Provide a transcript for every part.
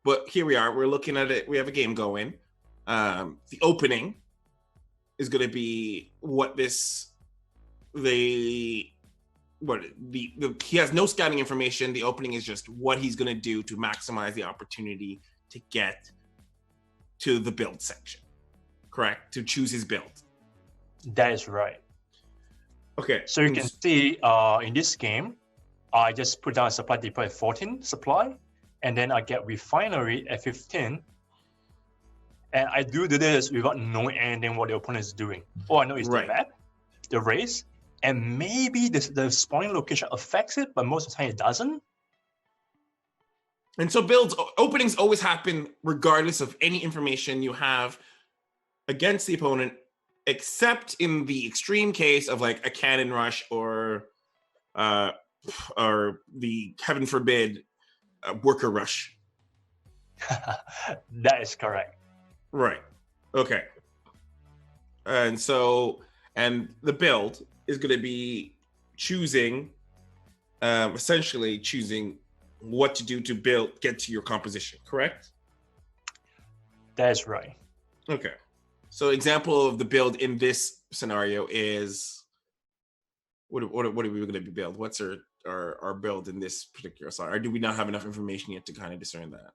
But here we are. We're looking at it. We have a game going. The opening is going to be he has no scouting information. The opening is just what he's going to do to maximize the opportunity to get to the build section. Correct? To choose his build. That is right. Okay. So you can see in this game, I just put down a supply depot at 14 supply, and then I get refinery at 15. And I do this without knowing anything what the opponent is doing. All I know is the map, the race, and maybe the spawning location affects it, but most of the time it doesn't. And so openings always happen regardless of any information you have against the opponent, except in the extreme case of like a cannon rush or the, heaven forbid, worker rush. That is correct. Right. Okay. And the build is going to be essentially choosing what to do to get to your composition, correct? That's right. Okay. So example of the build in this scenario is, what are we going to be build? What's our build in this particular side? Or do we not have enough information yet to kind of discern that?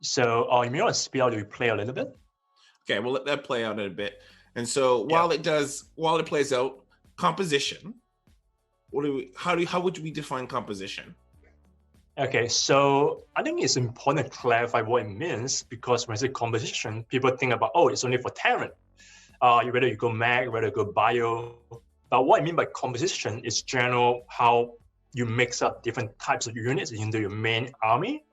So you may want to speed out the replay a little bit. Okay, we'll let that play out in a bit. And so while it plays out, composition. How would we define composition? Okay, so I think it's important to clarify what it means, because when I say composition, people think about, it's only for Terran. Whether you go mag, whether you go bio. But what I mean by composition is general how you mix up different types of units into your main army.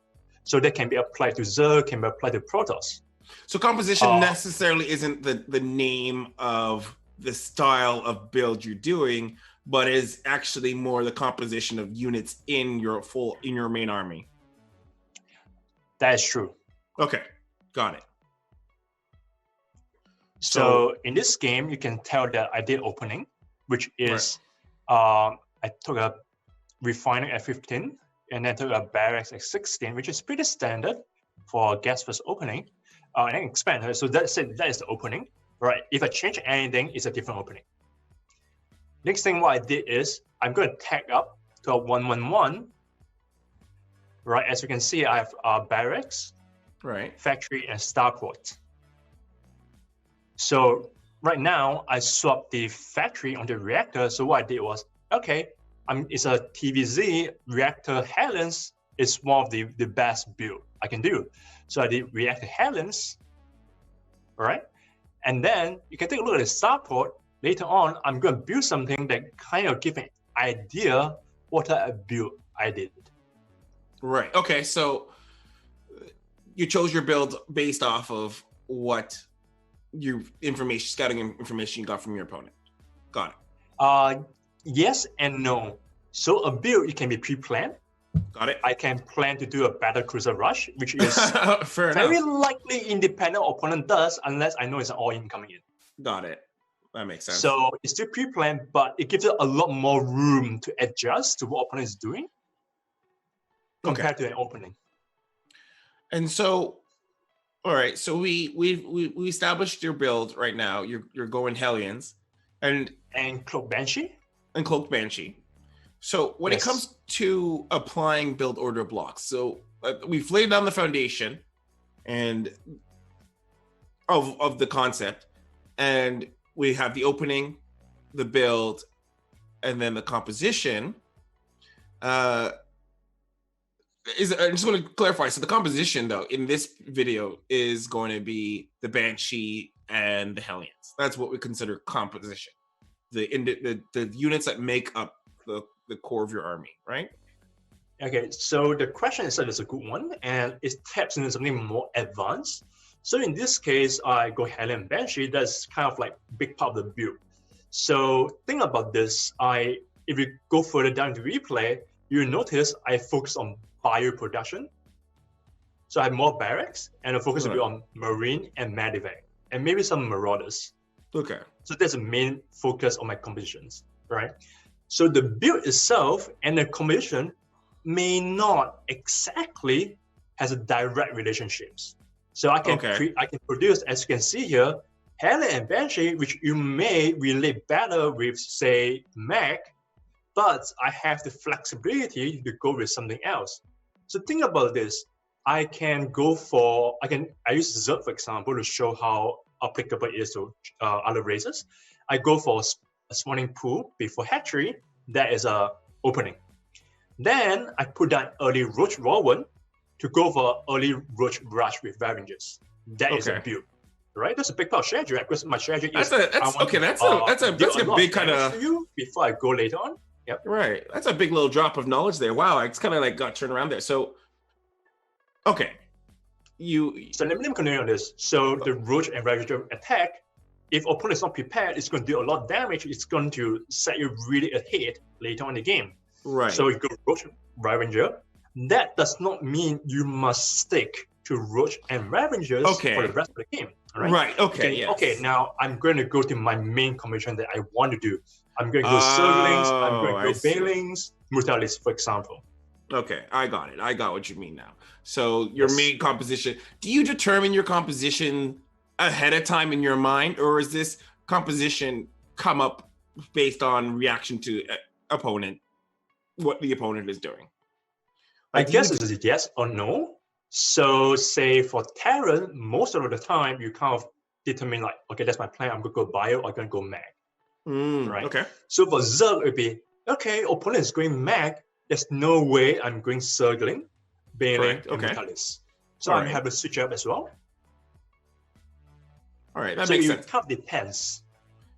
So that can be applied to Zerg, can be applied to Protoss. So composition necessarily isn't the name of the style of build you're doing, but is actually more the composition of units in your main army. That is true. Okay, got it. So in this game, you can tell that I did opening, which is I took a refining at 15, and then took a barracks at 16, which is pretty standard for guest first opening. And then expand. So that's it. That is the opening, right? If I change anything, it's a different opening. Next thing what I did is I'm going to tag up to a 111. Right, as you can see, I have barracks, factory, and starport. So right now I swapped the factory on the reactor. So what I did was, it's a TVZ reactor Helens. Is one of the best build I can do. So I did reactor Helens, right? And then you can take a look at the starport. Later on, I'm going to build something that kind of give an idea what type of build I did. Right. Okay. So you chose your build based off of what your scouting information you got from your opponent. Got it. Yes and no. So a build, it can be pre-planned. Got it. I can plan to do a battle cruiser rush, which is Fair very enough. likely independent opponent does, unless I know it's an all-in coming in. Got it. That makes sense. So it's still pre-planned, but it gives it a lot more room to adjust to what opponent is doing compared to an opening. And so, all right. So we established your build right now. You're going Hellions, and Cloak Banshee. And Cloak Banshee. So when it comes to applying build order blocks, so we've laid down the foundation and of the concept, and we have the opening, the build, and then the composition. I just want to clarify. So the composition, though, in this video is going to be the Banshee and the Hellions. That's what we consider composition. The units that make up the core of your army, right? Okay, so the question itself is a good one, and it taps into something more advanced. So in this case, I go Hellion Banshee. That's kind of like big part of the build. So think about this. If you go further down to replay, you notice I focus on bio production. So I have more barracks, and the focus will be on marine and medevac, and maybe some marauders. Okay. So that's the main focus on my compositions, right? So the build itself and the composition may not exactly has a direct relationships. So I can Okay. produce, as you can see here, Helen and Banshee, which you may relate better with, say, Mac, but I have the flexibility to go with something else. So think about this. I use Zerg, for example, to show how applicable it is to other races. I go for a spawning pool before hatchery. That is a opening. Then I put down early Roach Rowan to go for early Roach Rush with Ravengers. That is a build, right? That's a big part of strategy, right? Because my strategy is that's a big kind of you before I go later on. Yep. Right. That's a big little drop of knowledge there. Wow, I just kind of like got turned around there. So, okay, So let me continue on this. So the Roach and Ravager attack, if opponent is not prepared, it's going to do a lot of damage. It's going to set you really ahead later on in the game. Right. So you go Roach, Ravager. That does not mean you must stick to Roach and Ravengers for the rest of the game. Right. Okay. Yes. Okay. Now I'm going to go to my main commission that I want to do. I'm going to go Zerglings. I'm going to go Banelings, Mutalis, for example. Okay, I got it. I got what you mean now. So your main composition, do you determine your composition ahead of time in your mind, or is this composition come up based on reaction to opponent, what the opponent is doing? I guess it's a yes or no. So say for Terran, most of the time you kind of determine like, okay, that's my plan. I'm going to go Bio, I'm going to go Mag. Right? Okay. So for Zerg, it would be, okay, opponent is going Mag. There's no way I'm going Zergling, Baneling, and Mutalis. So I have to switch up as well. All right, that makes sense. So it kind of depends.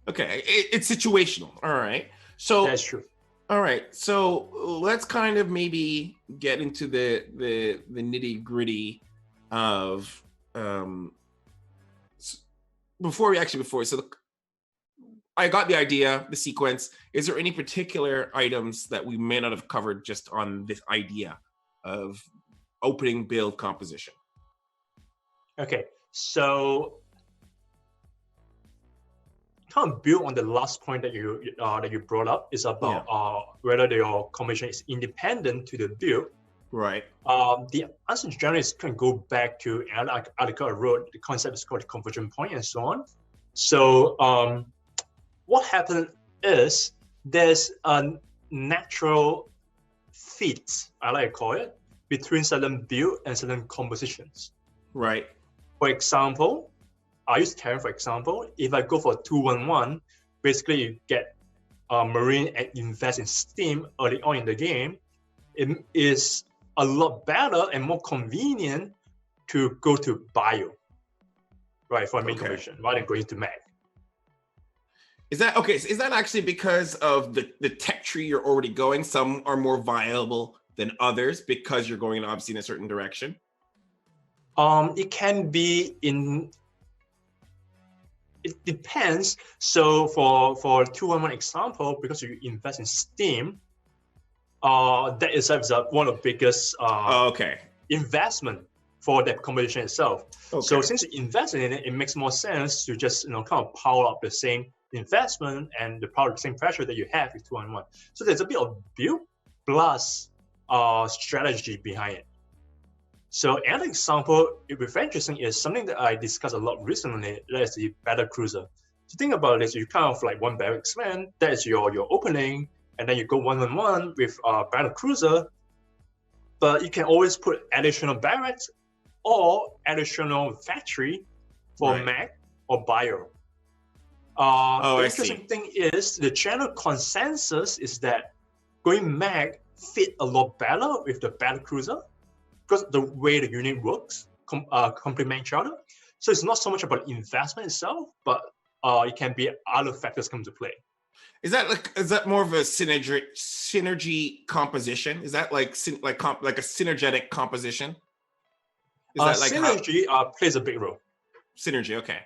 Okay, it's situational. All right. So that's true. All right, so let's kind of maybe get into the nitty gritty of I got the idea, the sequence. Is there any particular items that we may not have covered just on this idea of opening build composition? Okay, so kind of build on the last point that you brought up is about whether your commission is independent to the build. Right. The answer generally can go back to another article I wrote. The concept is called the conversion point and so on. So what happened is there's a natural fit, I like to call it, between certain build and certain compositions. Right. For example, I use Terran for example. If I go for 2-1-1, basically you get Marine and invest in Steam early on in the game. It is a lot better and more convenient to go to Bio, right, for a main commission rather than going to Mag. Is that okay? So is that actually because of the tech tree you're already going? Some are more viable than others because you're going obviously in a certain direction. It can be in. It depends. So for 2-1-1 example, because you invest in Steam, that is one of the biggest investment for that competition itself. Okay. So since you invest in it, it makes more sense to just kind of power up the same investment and the same pressure that you have with 2-1-1. So there's a bit of build plus strategy behind it. So another example, it would be very interesting, is something that I discussed a lot recently. That is the battle cruiser. So think about this: you kind of like one barracks man. That is your opening, and then you go 1-on-1 with battle cruiser. But you can always put additional barracks or additional factory for Mag or Bio. The interesting thing is the general consensus is that going Mag fit a lot better with the battle cruiser because the way the unit works complement each other. So it's not so much about investment itself, but it can be other factors come to play. Is that more of a synergy composition? Is that like a synergetic composition? Is that like synergy plays a big role. Synergy, okay.